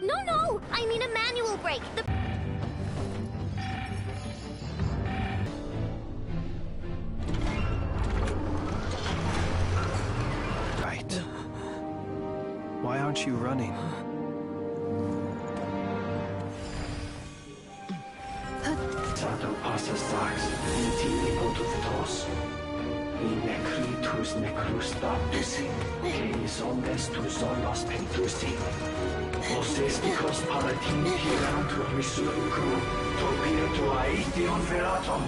No! I mean a manual brake. Right. Why aren't you running? Sato passa sax, intimi potutos. In necritus necrus baptisi, eis omnes tu zonos pentusi. Os esticos palatin pirantur misuricum, topieto aethion veratum.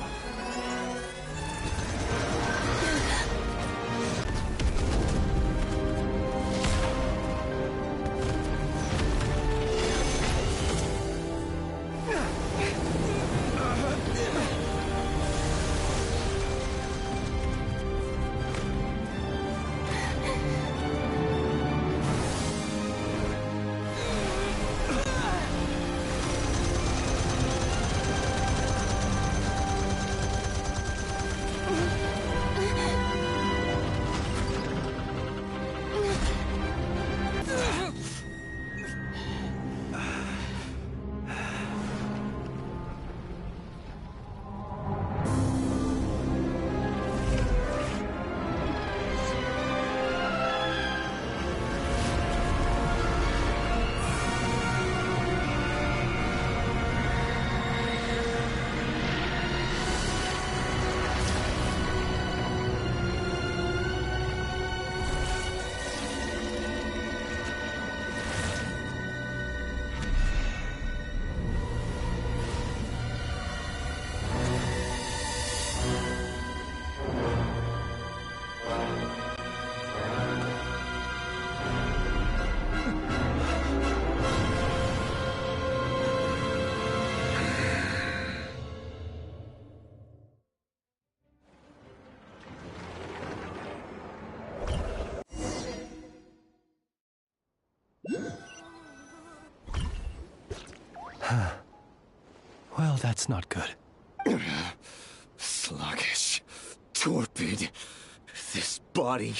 Well, that's not good. Sluggish. Torpid. This body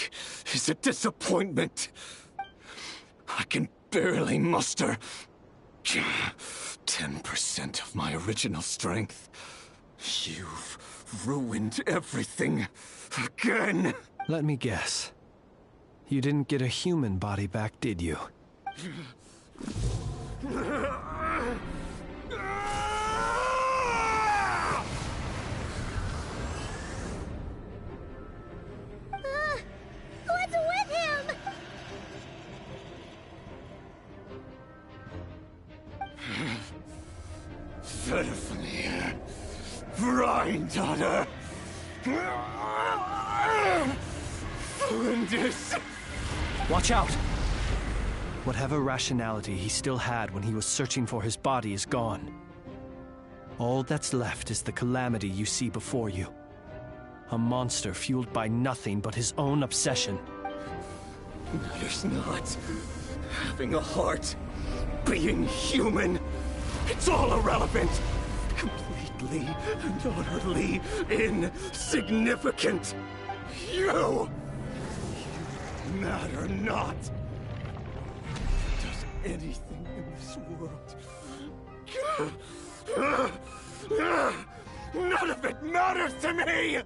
is a disappointment. I can barely muster 10% of my original strength. You've ruined everything again. Let me guess. You didn't get a human body back, did you? What's with him? Verfnir. Rheindaughter. Flinders. Watch out! Whatever rationality he still had when he was searching for his body is gone. All that's left is the calamity you see before you. A monster fueled by nothing but his own obsession. Matters not. Having a heart. Being human. It's all irrelevant. Completely and utterly insignificant. You matter not. Does anything in this world. None of it matters to me!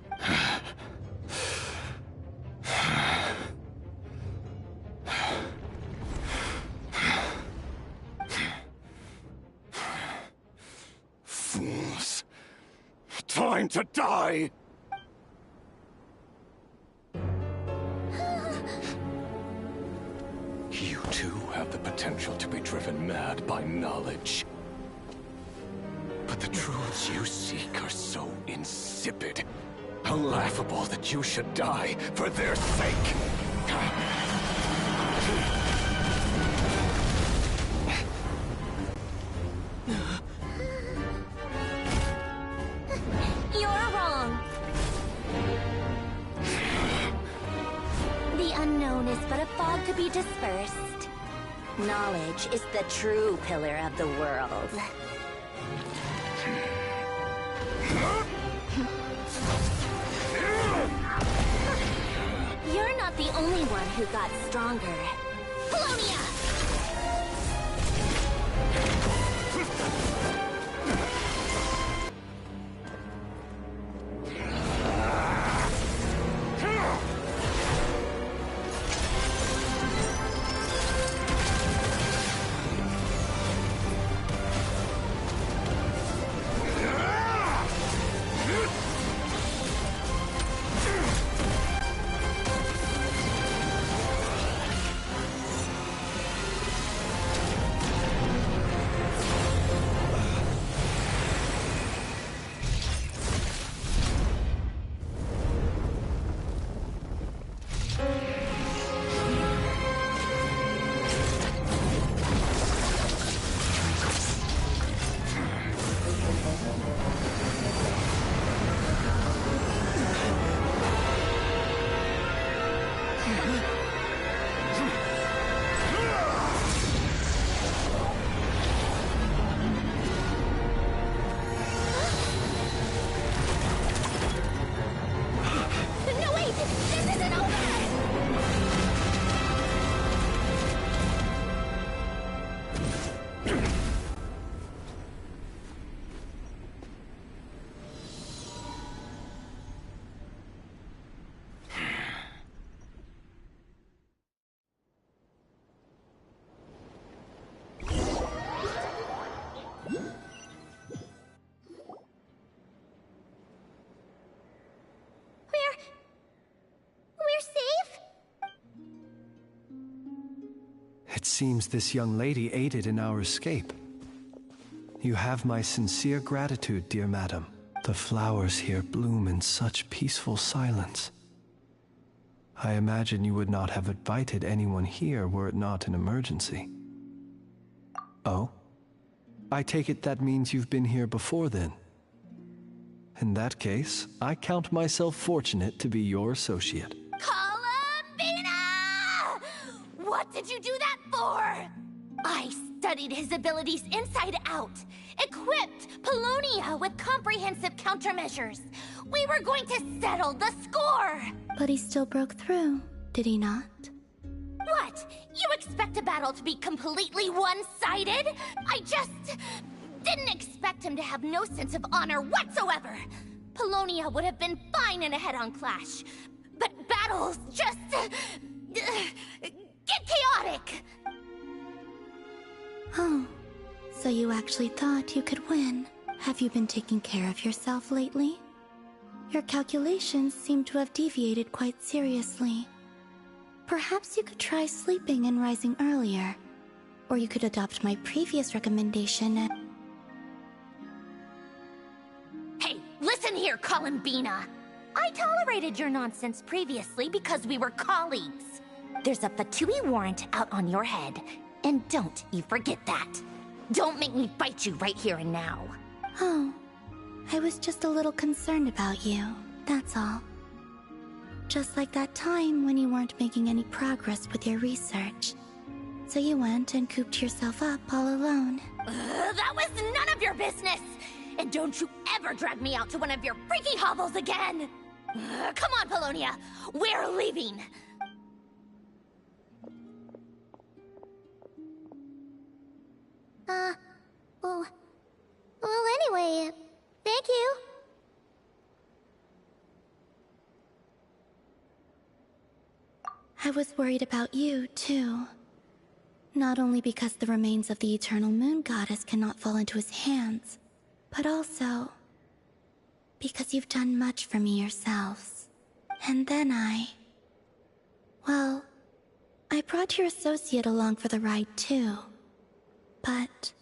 Fools. Time to die! You too have the potential to be driven mad by knowledge. But the truths you seek are so insipid. How laughable that you should die for their sake. You're wrong. The unknown is but a fog to be dispersed. Knowledge is the true pillar of the world. You're not the only one who got stronger. Polonia! We're safe? It seems this young lady aided in our escape. You have my sincere gratitude, dear madam. The flowers here bloom in such peaceful silence. I imagine you would not have invited anyone here were it not an emergency. Oh? I take it that means you've been here before then. In that case, I count myself fortunate to be your associate. Columbina! What did you do that for? I studied his abilities inside out, equipped Polonia with comprehensive countermeasures. We were going to settle the score! But he still broke through, did he not? What? You expect a battle to be completely one-sided? I just didn't expect him to have no sense of honor whatsoever. Polonia would have been fine in a head-on clash, but battles just get chaotic. Oh, so you actually thought you could win. Have you been taking care of yourself lately? Your calculations seem to have deviated quite seriously. Perhaps you could try sleeping and rising earlier. Or you could adopt my previous recommendation and... Hey, listen here, Columbina. I tolerated your nonsense previously because we were colleagues. There's a Fatui warrant out on your head, and don't you forget that. Don't make me fight you right here and now. Oh, I was just a little concerned about you, that's all. Just like that time when you weren't making any progress with your research. So you went and cooped yourself up all alone. That was none of your business! And don't you ever drag me out to one of your freaky hovels again! Come on, Polonia! We're leaving! Well, anyway, thank you. I was worried about you, too. Not only because the remains of the Eternal Moon Goddess cannot fall into his hands, but also because you've done much for me yourselves. And then well, I brought your associate along for the ride, too. But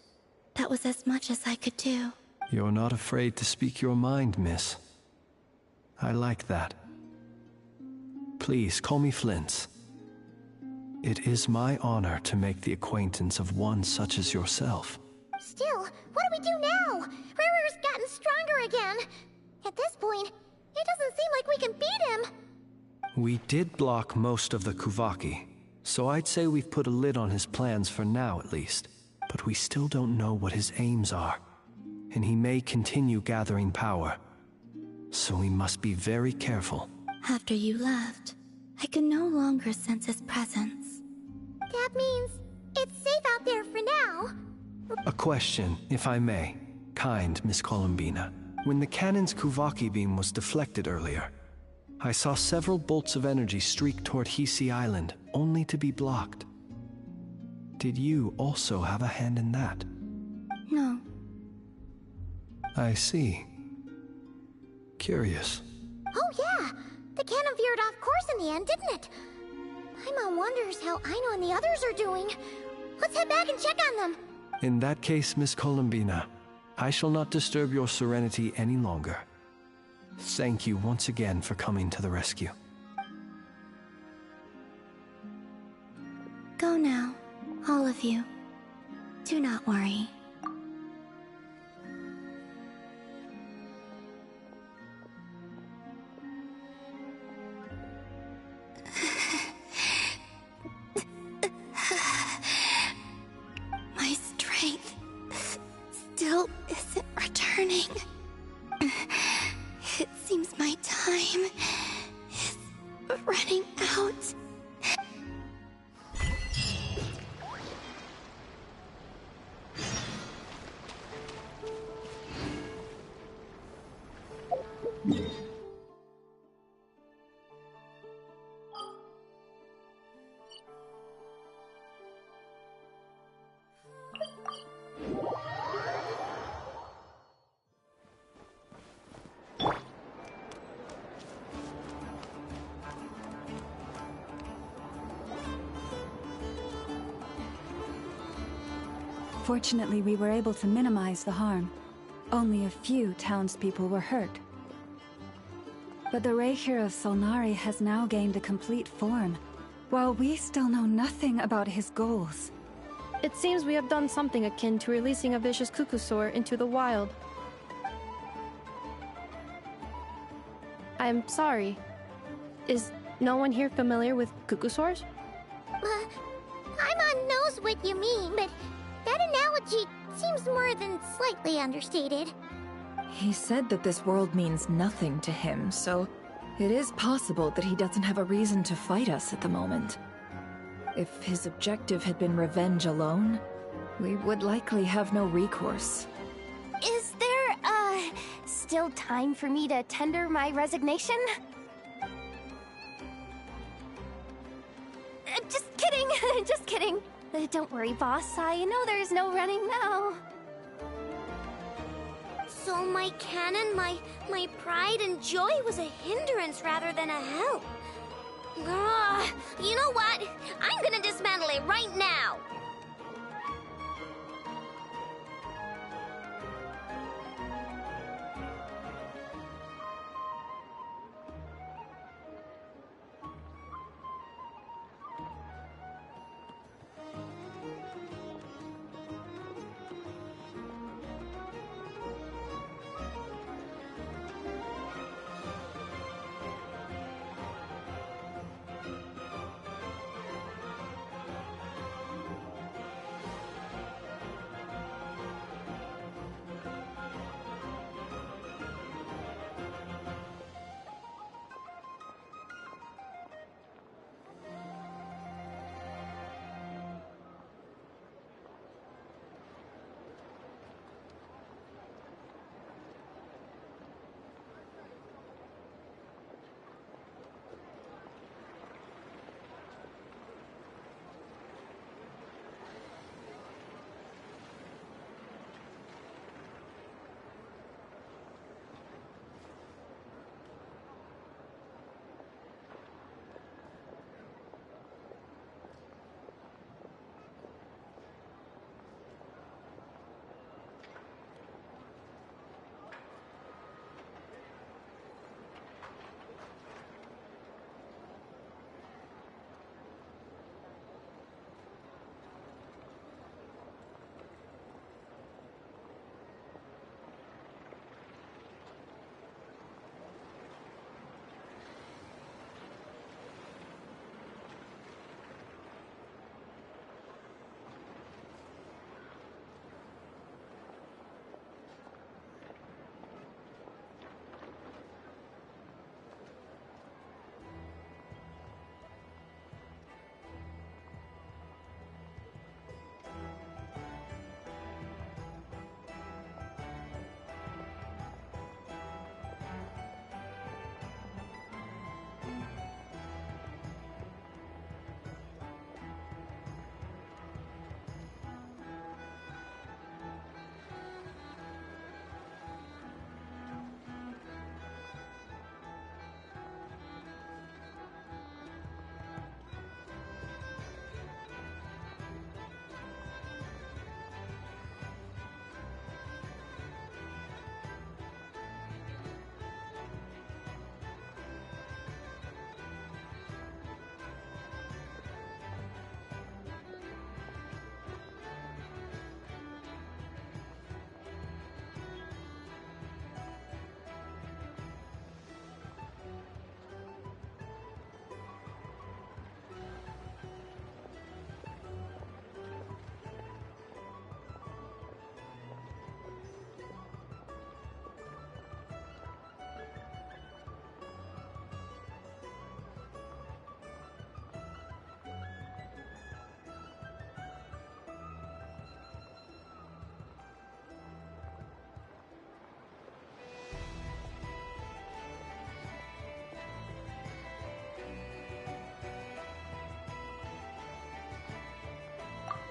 that was as much as I could do. You're not afraid to speak your mind, miss. I like that. Please, call me Flint's. It is my honor to make the acquaintance of one such as yourself. Still, what do we do now? Riri's gotten stronger again. At this point, it doesn't seem like we can beat him. We did block most of the Kuvaki, so I'd say we've put a lid on his plans for now at least. But we still don't know what his aims are, and he may continue gathering power. So we must be very careful. After you left, I could no longer sense his presence. That means it's safe out there for now. A question, if I may. Kind Miss Columbina. When the cannon's Kuvaki beam was deflected earlier, I saw several bolts of energy streak toward Hisi Island, only to be blocked. Did you also have a hand in that? No. I see. Curious. Oh yeah, the cannon veered off course in the end, didn't it? Paimon wonders how Aino and the others are doing. Let's head back and check on them. In that case, Miss Columbina, I shall not disturb your serenity any longer. Thank you once again for coming to the rescue. Go now, all of you. Do not worry. My strength still isn't returning. It seems my time is running out. Fortunately, we were able to minimize the harm. Only a few townspeople were hurt. But the Reikir of Solnari has now gained a complete form, while we still know nothing about his goals. It seems we have done something akin to releasing a vicious Kukusaur into the wild. I'm sorry. Is no one here familiar with Kukusaurs? Paimon knows what you mean, but that analogy seems more than slightly understated. He said that this world means nothing to him, so it is possible that he doesn't have a reason to fight us at the moment. If his objective had been revenge alone, we would likely have no recourse. Is there, still time for me to tender my resignation? Just kidding, just kidding. Don't worry, boss. I know there's no running now. So my canon, my pride and joy was a hindrance rather than a help. Ugh, you know what? I'm gonna dismantle it right now.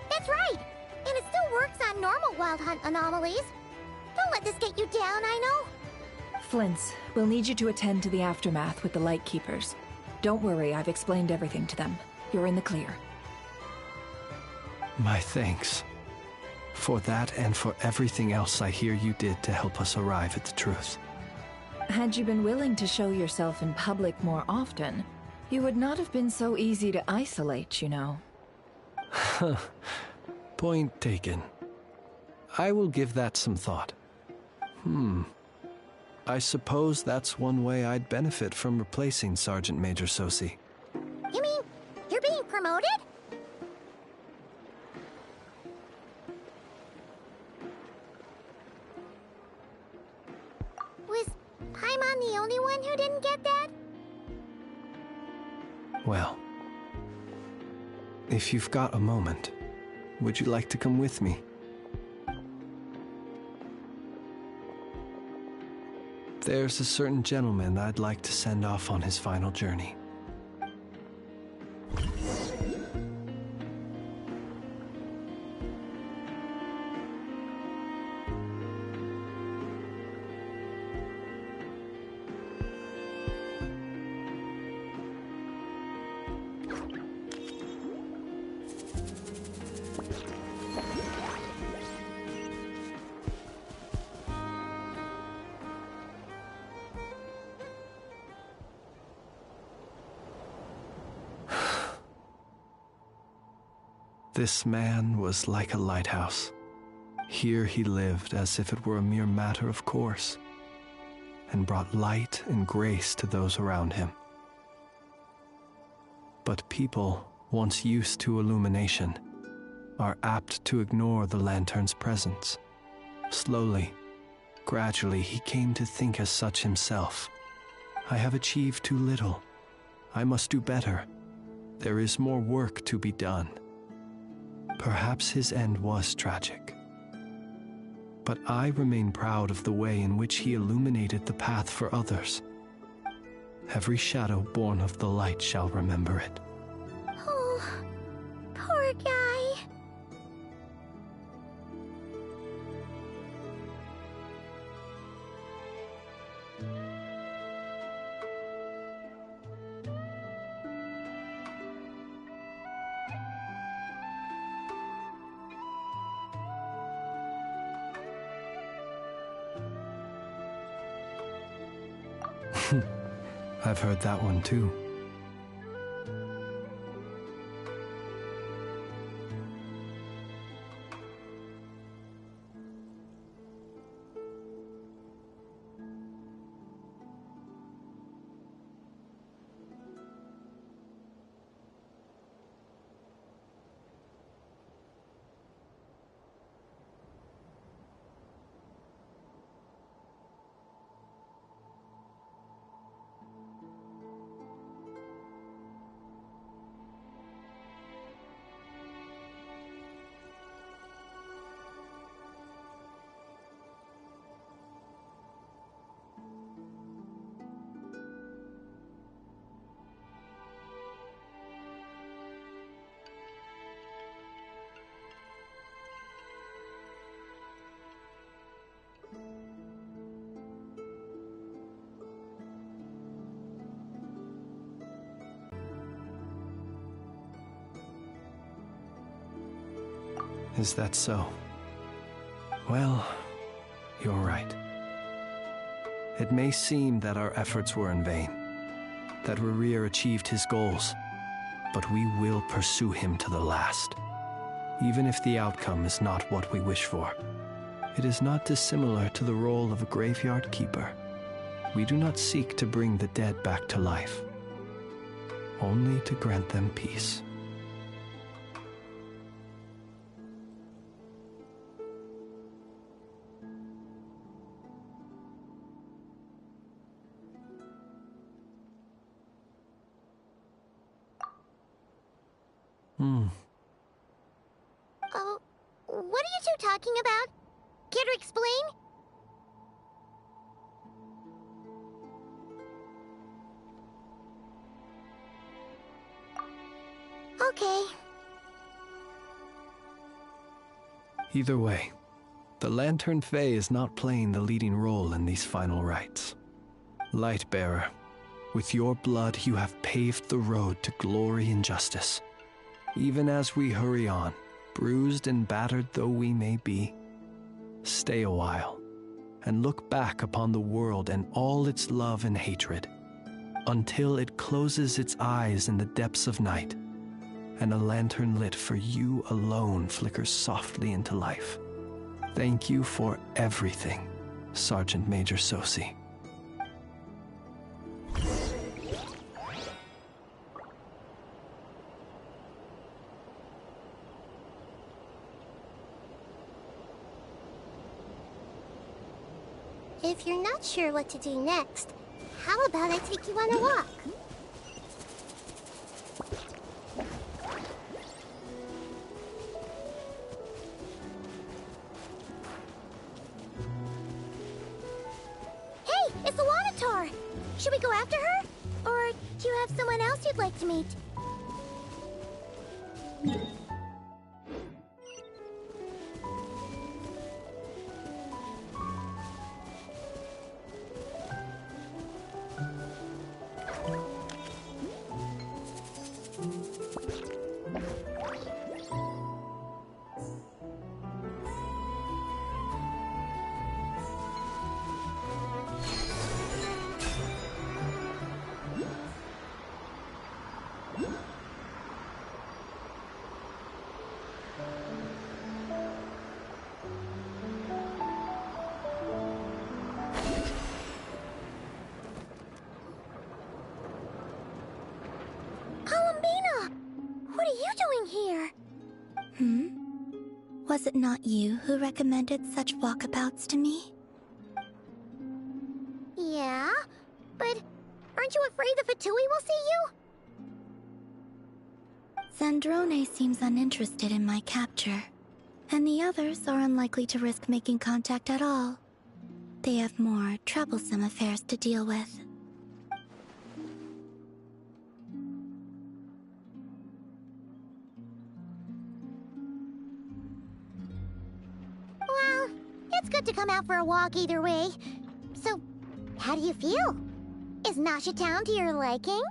That's right! And it still works on normal Wild Hunt anomalies. Don't let this get you down, I know. Flint's, we'll need you to attend to the aftermath with the Lightkeepers. Don't worry, I've explained everything to them. You're in the clear. My thanks. For that and for everything else I hear you did to help us arrive at the truth. Had you been willing to show yourself in public more often, you would not have been so easy to isolate, you know. Point taken. I will give that some thought. I suppose that's one way I'd benefit from replacing Sergeant Major Sosi. You mean you're being promoted? Was Paimon the only one who didn't get that? Well, if you've got a moment, would you like to come with me? There's a certain gentleman I'd like to send off on his final journey. This man was like a lighthouse. Here he lived as if it were a mere matter of course, and brought light and grace to those around him. But people, once used to illumination, are apt to ignore the lantern's presence. Slowly, gradually, he came to think as such himself. I have achieved too little. I must do better. There is more work to be done. Perhaps his end was tragic. But I remain proud of the way in which he illuminated the path for others. Every shadow born of the light shall remember it. Oh, poor guy. I've heard that one too. Is that so? Well, you're right. It may seem that our efforts were in vain, that Rerir achieved his goals, but we will pursue him to the last, even if the outcome is not what we wish for. It is not dissimilar to the role of a graveyard keeper. We do not seek to bring the dead back to life, only to grant them peace. Oh, what are you two talking about? Care to explain? Okay. Either way, the Lantern Fae is not playing the leading role in these final rites. Lightbearer, with your blood you have paved the road to glory and justice. Even as we hurry on, bruised and battered though we may be, stay a while and look back upon the world and all its love and hatred, until it closes its eyes in the depths of night, and a lantern lit for you alone flickers softly into life. Thank you for everything, Sergeant Major Sosi. If you're not sure what to do next, how about I take you on a walk? Hey, it's the Wanator! Should we go after her? Or do you have someone else you'd like to meet? What are you doing here? Was it not you who recommended such walkabouts to me? Yeah, but aren't you afraid the Fatui will see you? Zandrone seems uninterested in my capture, and the others are unlikely to risk making contact at all. They have more troublesome affairs to deal with. Well, it's good to come out for a walk either way. So, how do you feel? Is Nasha Town to your liking?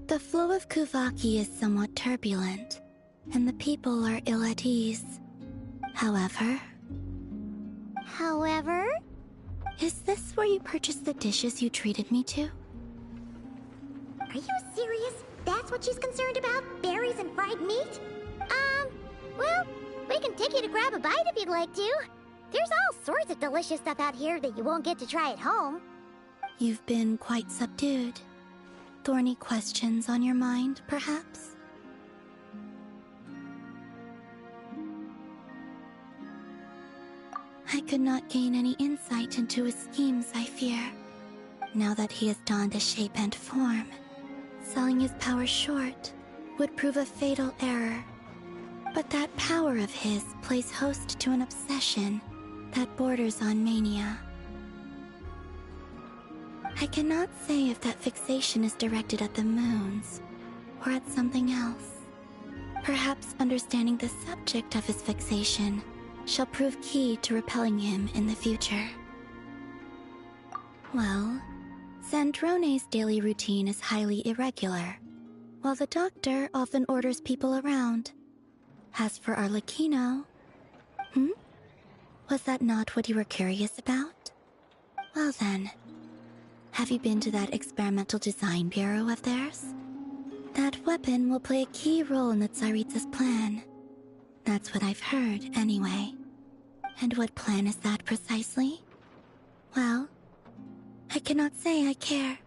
The flow of Kuvaki is somewhat turbulent, and the people are ill at ease. However... Is this where you purchased the dishes you treated me to? Are you serious? That's what she's concerned about? Berries and fried meat? Well, we can take you to grab a bite if you'd like to. There's all sorts of delicious stuff out here that you won't get to try at home. You've been quite subdued. Thorny questions on your mind, perhaps? I could not gain any insight into his schemes, I fear. Now that he has donned a shape and form, selling his power short would prove a fatal error. But that power of his plays host to an obsession that borders on mania. I cannot say if that fixation is directed at the moons or at something else. Perhaps understanding the subject of his fixation shall prove key to repelling him in the future. Well, Zandrone's daily routine is highly irregular, while the doctor often orders people around. As for Arlecchino... Was that not what you were curious about? Well then, have you been to that experimental design bureau of theirs? That weapon will play a key role in the Tsaritsa's plan. That's what I've heard, anyway. And what plan is that precisely? Well, I cannot say I care.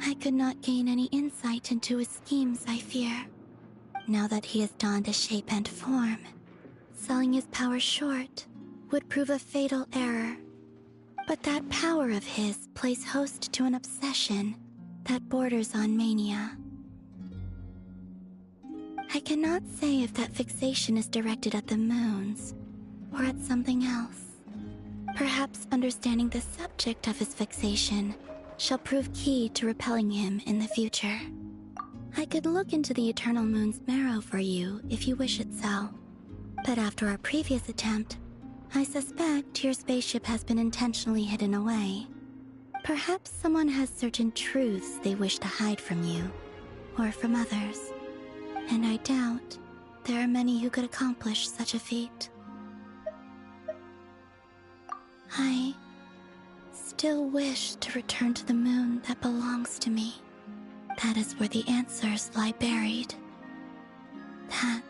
I could not gain any insight into his schemes, I fear. Now that he has donned a shape and form, selling his power short would prove a fatal error. But that power of his plays host to an obsession that borders on mania. I cannot say if that fixation is directed at the moons or at something else. Perhaps understanding the subject of his fixation shall prove key to repelling him in the future. I could look into the Eternal Moon's marrow for you if you wish it so. But after our previous attempt, I suspect your spaceship has been intentionally hidden away. Perhaps someone has certain truths they wish to hide from you, or from others. and I doubt there are many who could accomplish such a feat. I still wish to return to the moon that belongs to me. That is where the answers lie buried. That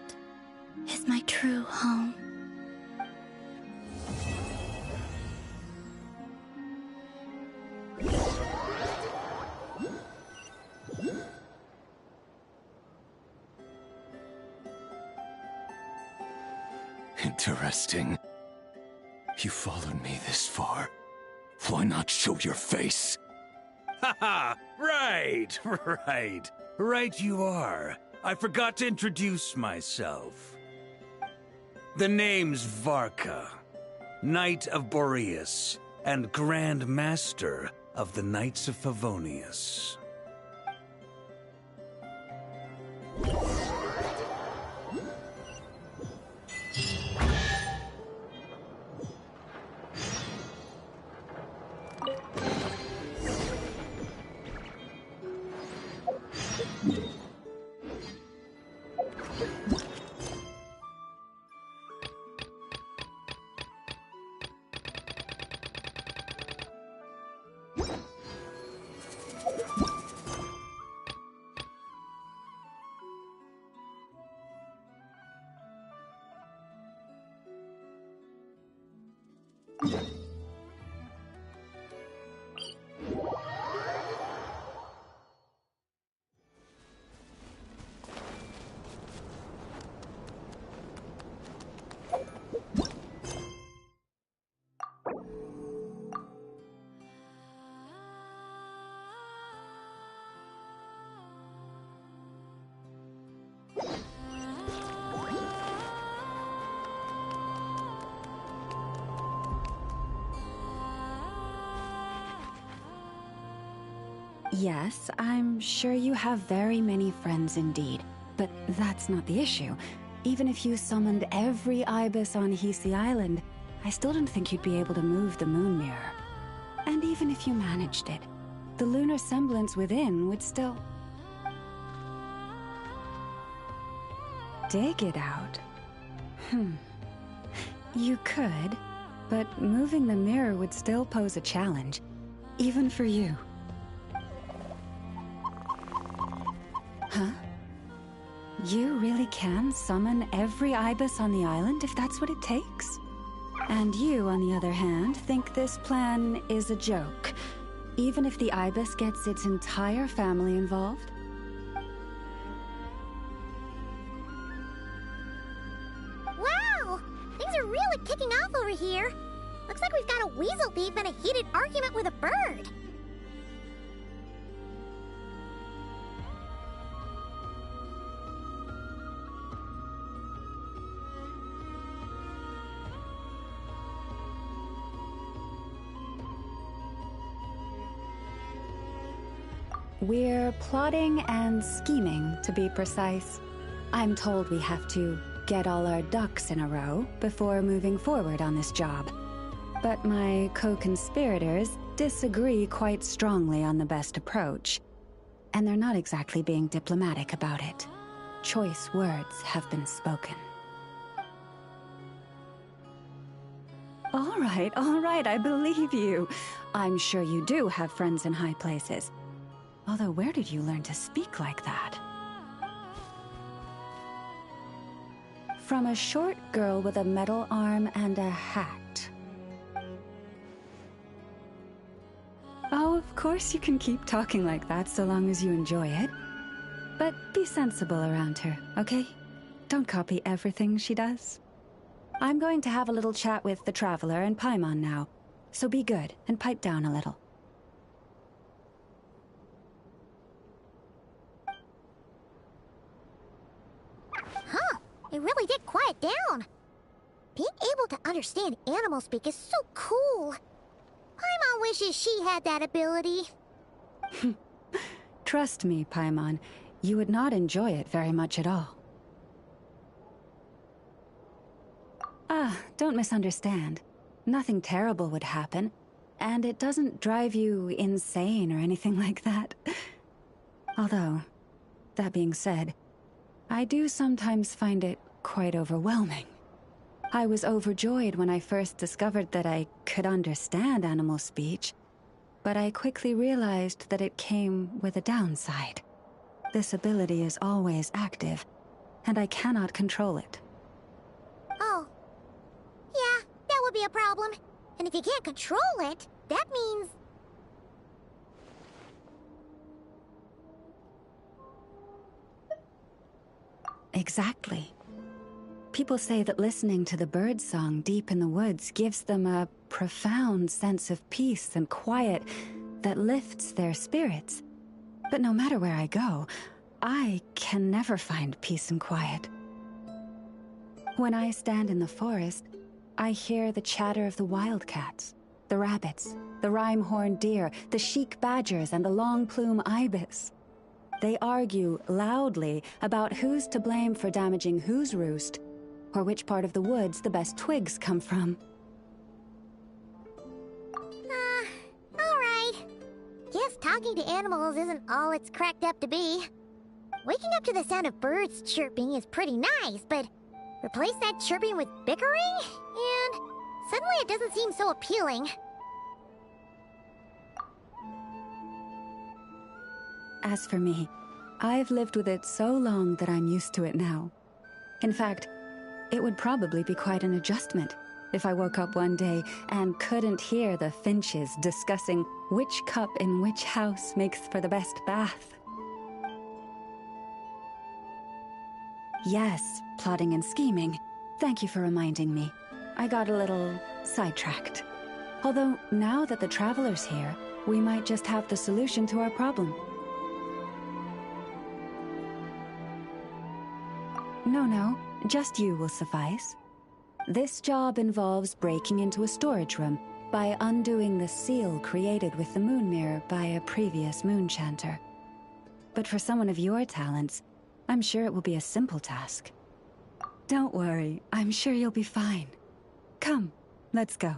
is my true home. Interesting. You followed me this far. Why not show your face? Haha! Right, right. Right you are. I forgot to introduce myself. The name's Varka, Knight of Boreas, and Grand Master of the Knights of Favonius. Yes, I'm sure you have very many friends indeed, but that's not the issue. Even if you summoned every ibis on Hisi Island, I still don't think you'd be able to move the moon mirror. And even if you managed it, the lunar semblance within would still... dig it out. You could, but moving the mirror would still pose a challenge, even for you. Huh? You really can summon every ibis on the island if that's what it takes? And you, on the other hand, think this plan is a joke, even if the ibis gets its entire family involved? Wow! Things are really kicking off over here. Looks like we've got a weasel thief and a heated argument with a bird. We're plotting and scheming, to be precise. I'm told we have to get all our ducks in a row before moving forward on this job. But my co-conspirators disagree quite strongly on the best approach. And they're not exactly being diplomatic about it. Choice words have been spoken. All right, I believe you. I'm sure you do have friends in high places. Although, where did you learn to speak like that? From a short girl with a metal arm and a hat. Oh, of course you can keep talking like that so long as you enjoy it. But be sensible around her, okay? Don't copy everything she does. I'm going to have a little chat with the Traveler and Paimon now, so be good and pipe down a little. Huh, it really did quiet down. Being able to understand animal speak is so cool. Paimon wishes she had that ability. Trust me, Paimon, you would not enjoy it very much at all. Don't misunderstand. Nothing terrible would happen, and it doesn't drive you insane or anything like that. Although, that being said, I do sometimes find it quite overwhelming. I was overjoyed when I first discovered that I could understand animal speech, but I quickly realized that it came with a downside. This ability is always active, and I cannot control it. Oh. Yeah, that would be a problem. And if you can't control it, that means... Exactly. People say that listening to the birdsong deep in the woods gives them a profound sense of peace and quiet that lifts their spirits. But no matter where I go, I can never find peace and quiet. When I stand in the forest, I hear the chatter of the wildcats, the rabbits, the rhyme-horned deer, the chic badgers, and the long-plume ibis. They argue loudly about who's to blame for damaging whose roost, or which part of the woods the best twigs come from. Alright. Guess talking to animals isn't all it's cracked up to be. Waking up to the sound of birds chirping is pretty nice, but replace that chirping with bickering, and suddenly it doesn't seem so appealing. As for me, I've lived with it so long that I'm used to it now. In fact, it would probably be quite an adjustment if I woke up one day and couldn't hear the finches discussing which cup in which house makes for the best bath. Yes, plotting and scheming. Thank you for reminding me. I got a little sidetracked. Although, now that the Traveler's here, we might just have the solution to our problem. No, just you will suffice. This job involves breaking into a storage room by undoing the seal created with the moon mirror by a previous moon chanter. But for someone of your talents, I'm sure it will be a simple task. Don't worry, I'm sure you'll be fine. Come, let's go.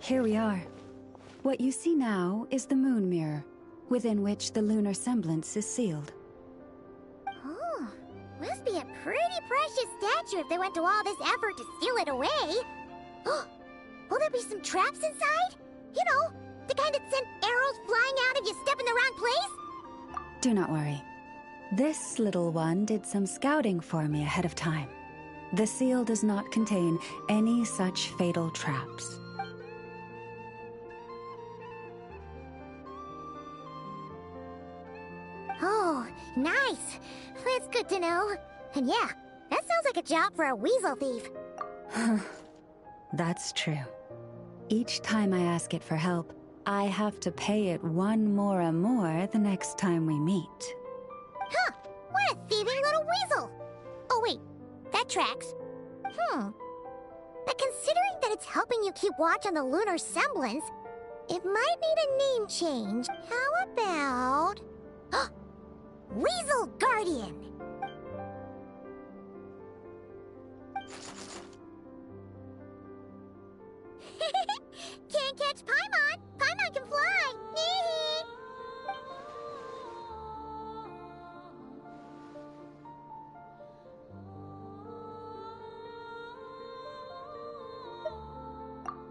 Here we are. What you see now is the moon mirror, within which the lunar semblance is sealed. Oh, must be a pretty precious statue if they went to all this effort to seal it away. Will there be some traps inside? You know, the kind that send arrows flying out if you step in the wrong place? Do not worry. This little one did some scouting for me ahead of time. The seal does not contain any such fatal traps. Oh, nice. That's good to know. And yeah, that sounds like a job for a weasel thief. That's true. Each time I ask it for help, I have to pay it one more the next time we meet. Huh, what a thieving little weasel! Oh wait, that tracks. But considering that it's helping you keep watch on the lunar semblance, it might need a name change. How about... Weasel Guardian! Can't catch Paimon! Paimon can fly!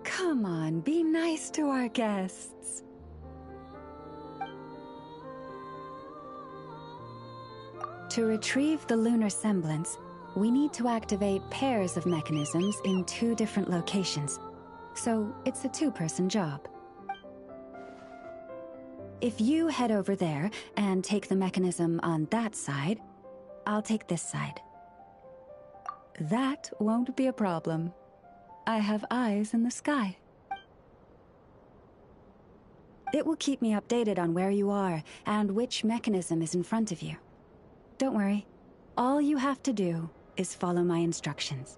Come on, be nice to our guests. To retrieve the lunar semblance, we need to activate pairs of mechanisms in 2 different locations. so it's a two-person job. If you head over there and take the mechanism on that side, I'll take this side. That won't be a problem. I have eyes in the sky. It will keep me updated on where you are and which mechanism is in front of you. Don't worry. All you have to do is follow my instructions.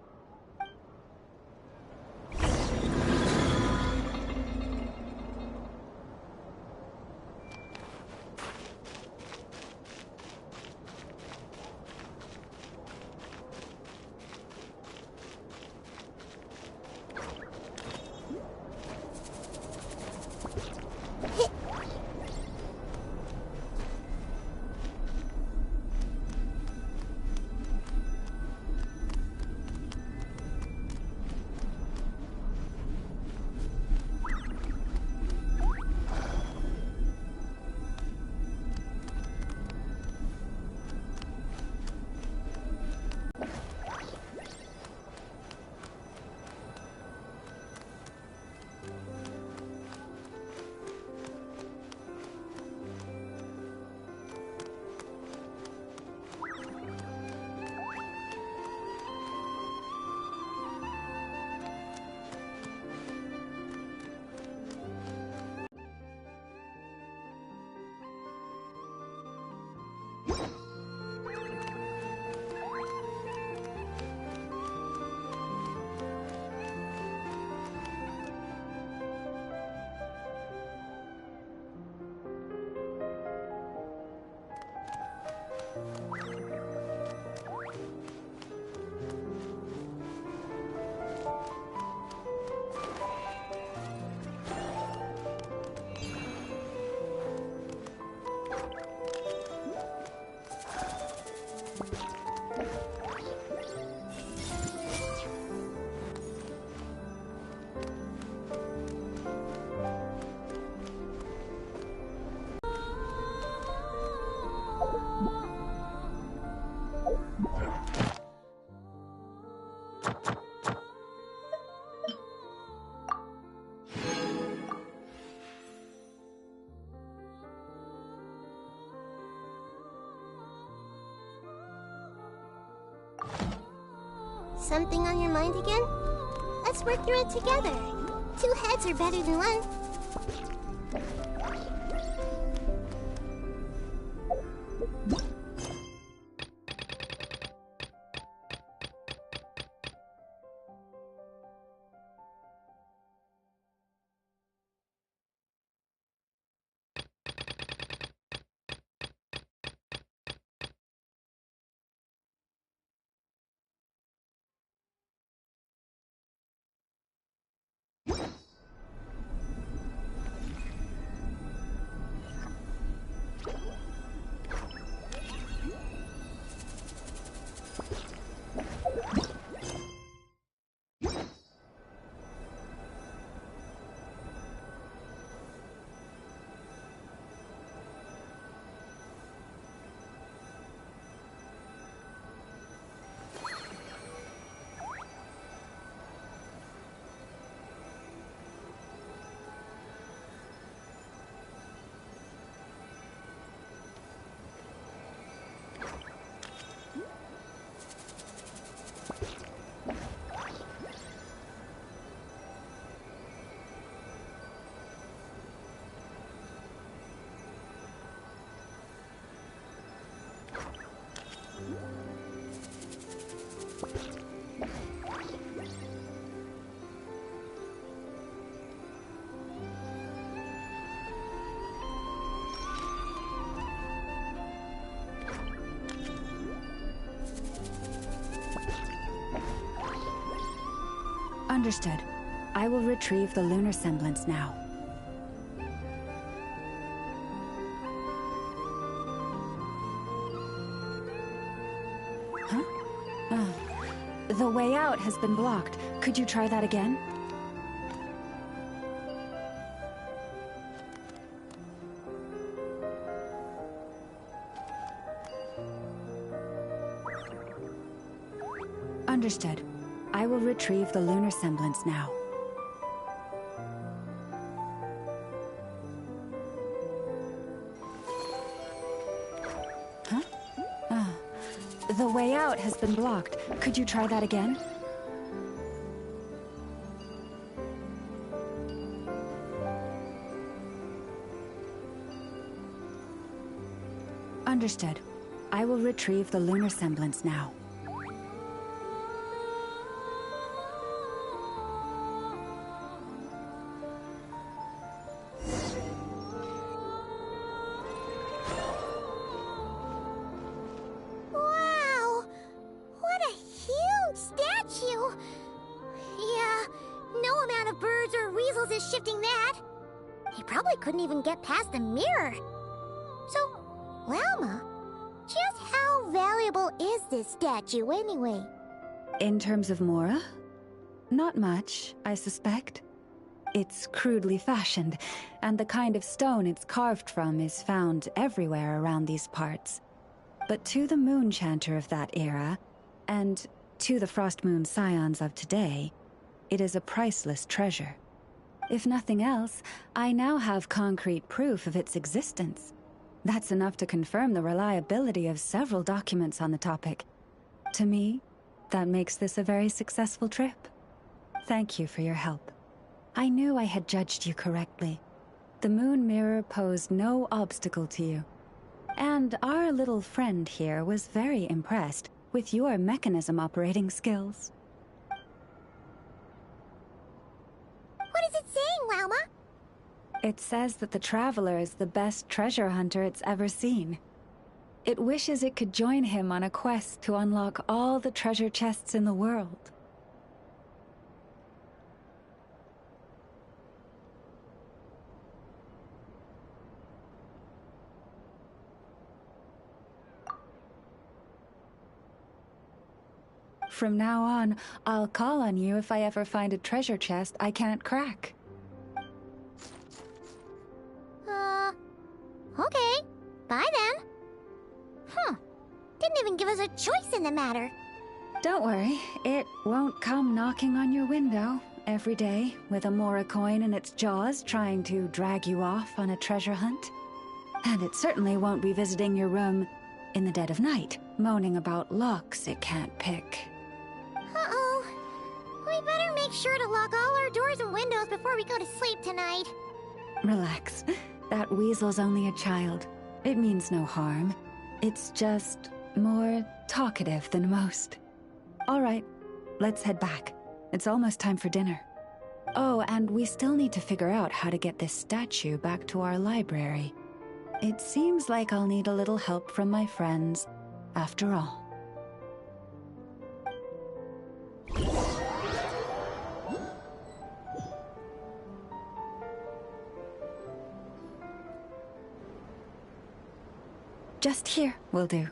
Something on your mind again? Let's work through it together. Two heads are better than one. Understood. I will retrieve the lunar semblance now. Huh? The way out has been blocked. Could you try that again? Understood. I will retrieve the lunar semblance now. Huh? Ah. The way out has been blocked. Could you try that again? Understood. I will retrieve the lunar semblance now. Wow! What a huge statue! Yeah, no amount of birds or weasels is shifting that. He probably couldn't even get past the mirror. So, Lalma, just how valuable is this statue anyway? In terms of Mora? Not much, I suspect. It's crudely fashioned, and the kind of stone it's carved from is found everywhere around these parts. But to the moon chanter of that era, and to the Frost Moon scions of today, it is a priceless treasure. If nothing else, I now have concrete proof of its existence. That's enough to confirm the reliability of several documents on the topic. To me, that makes this a very successful trip. Thank you for your help. I knew I had judged you correctly. The moon mirror posed no obstacle to you. And our little friend here was very impressed with your mechanism operating skills. What is it saying, Lalma? It says that the Traveler is the best treasure hunter it's ever seen. It wishes it could join him on a quest to unlock all the treasure chests in the world. From now on, I'll call on you if I ever find a treasure chest I can't crack. Okay. Bye then. Didn't even give us a choice in the matter. Don't worry, it won't come knocking on your window every day with a Mora coin in its jaws trying to drag you off on a treasure hunt. And it certainly won't be visiting your room in the dead of night, moaning about locks it can't pick. Uh-oh. We better make sure to lock all our doors and windows before we go to sleep tonight. Relax. That weasel's only a child. It means no harm. It's just more talkative than most. All right, let's head back. It's almost time for dinner. Oh, and we still need to figure out how to get this statue back to our library. It seems like I'll need a little help from my friends, after all. Just here will do.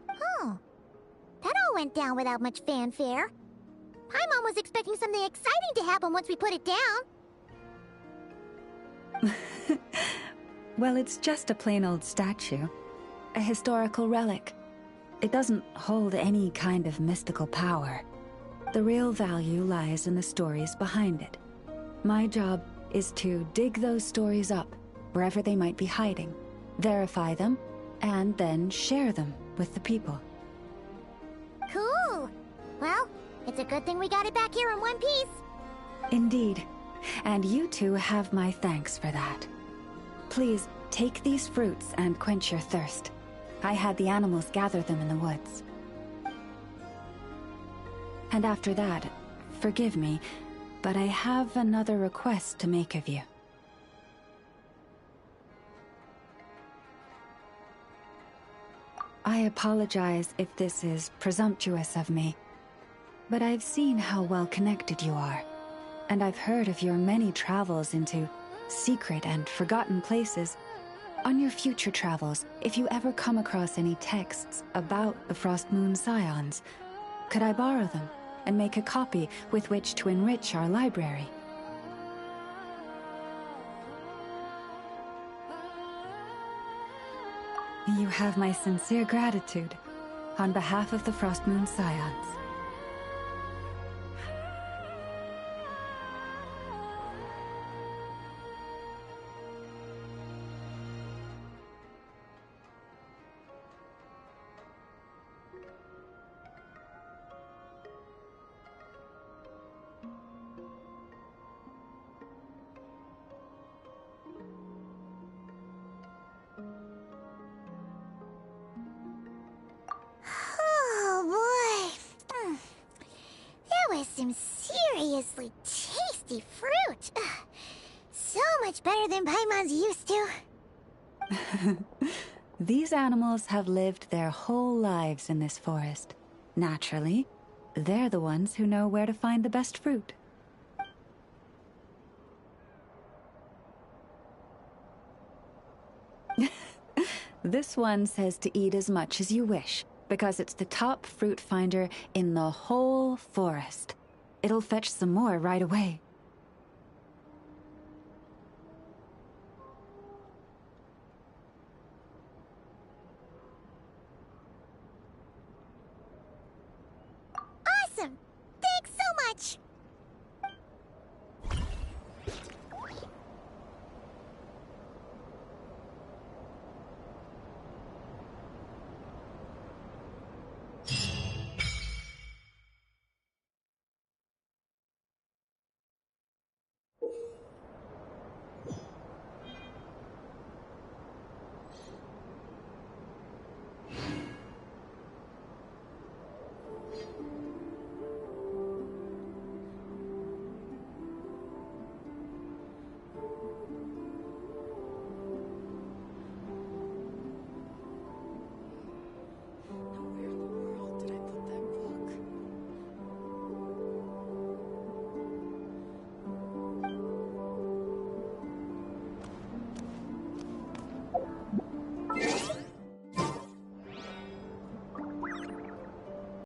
Oh. That all went down without much fanfare. Paimon was expecting something exciting to happen once we put it down. Well, it's just a plain old statue. A historical relic. It doesn't hold any kind of mystical power. The real value lies in the stories behind it. My job is to dig those stories up, wherever they might be hiding, verify them, and then share them with the people. Cool. Well, it's a good thing we got it back here in one piece. Indeed. And you two have my thanks for that. Please, take these fruits and quench your thirst. I had the animals gather them in the woods. And after that, forgive me, but I have another request to make of you. I apologize if this is presumptuous of me, but I've seen how well connected you are, and I've heard of your many travels into secret and forgotten places. On your future travels, if you ever come across any texts about the Frost Moon Scions, could I borrow them and make a copy with which to enrich our library? You have my sincere gratitude on behalf of the Frost Moon Scions. Some seriously tasty fruit. Ugh. So much better than Paimon's used to. These animals have lived their whole lives in this forest. Naturally, they're the ones who know where to find the best fruit. This one says to eat as much as you wish, because it's the top fruit finder in the whole forest. It'll fetch some more right away.